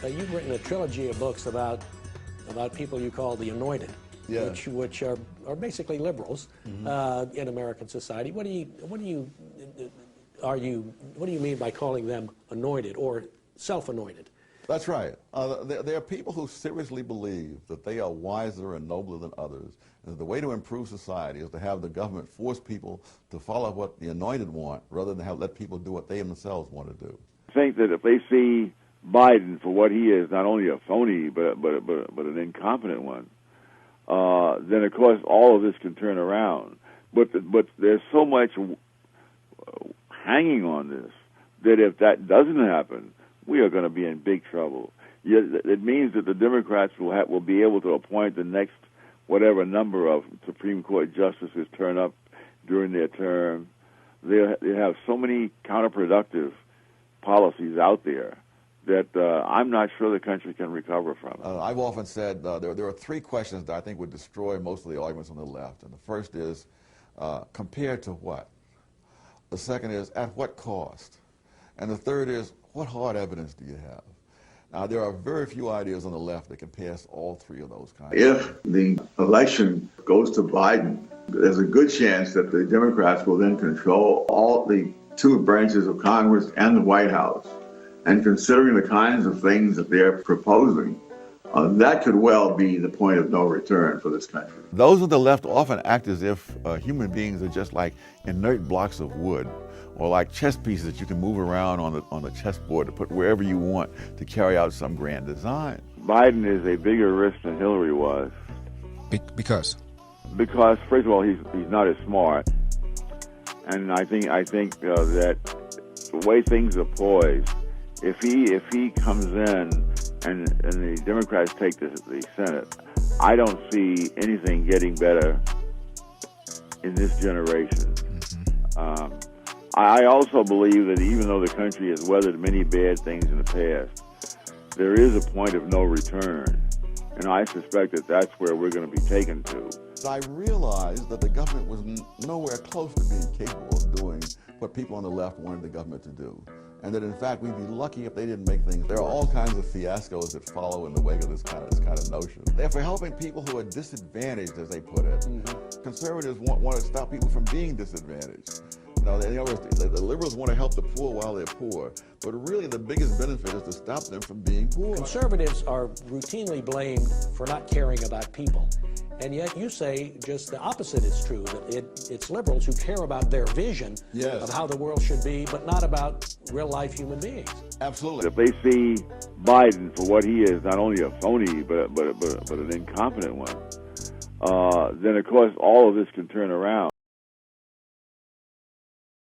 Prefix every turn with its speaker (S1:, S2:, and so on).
S1: You've written a trilogy of books about people you call the anointed,
S2: Yeah.
S1: which are basically liberals in American society. What do you mean by calling them anointed or self-anointed?
S2: That's right. There are people who seriously believe that they are wiser and nobler than others, and that the way to improve society is to have the government force people to follow what the anointed want, rather than let people do what they themselves want to do.
S3: I think that if they see Biden for what he is, not only a phony but an incompetent one, then of course all of this can turn around. But there's so much hanging on this that if that doesn't happen, we are going to be in big trouble. It means that the Democrats will be able to appoint the next whatever number of Supreme Court justices turn up during their term. They have so many counterproductive policies out there that I'm not sure the country can recover from it.
S2: I've often said there are three questions that I think would destroy most of the arguments on the left. And the first is, compared to what? The second is, at what cost? And the third is, what hard evidence do you have? Now, there are very few ideas on the left that can pass all three of those kinds.
S4: If the election goes to Biden, there's a good chance that the Democrats will then control all the two branches of Congress and the White House. And considering the kinds of things that they're proposing, that could well be the point of no return for this country.
S2: Those on the left often act as if human beings are just like inert blocks of wood, or like chess pieces that you can move around on the chessboard to put wherever you want to carry out some grand design.
S3: Biden is a bigger risk than Hillary was.
S5: Because?
S3: Because, first of all, he's not as smart, and I think that the way things are poised, if he comes in and the Democrats take the Senate, I don't see anything getting better in this generation.
S5: Mm-hmm.
S3: I also believe that even though the country has weathered many bad things in the past, there is a point of no return, and I suspect that that's where we're going to be taken to.
S2: I realized that the government was nowhere close to being capable of doing what people on the left wanted the government to do, and that in fact we'd be lucky if they didn't make things. There are all kinds of fiascos that follow in the wake of this kind of notion. They're for helping people who are disadvantaged, as they put it. Conservatives want to stop people from being disadvantaged. The liberals want to help the poor while they're poor, but really the biggest benefit is to stop them from being poor.
S1: Conservatives are routinely blamed for not caring about people, and yet you say just the opposite is true, that it's liberals who care about their vision of how the world should be, but not about real-life human beings.
S2: Absolutely.
S3: If they see Biden for what he is, not only a phony, but an incompetent one, then of course all of this can turn around.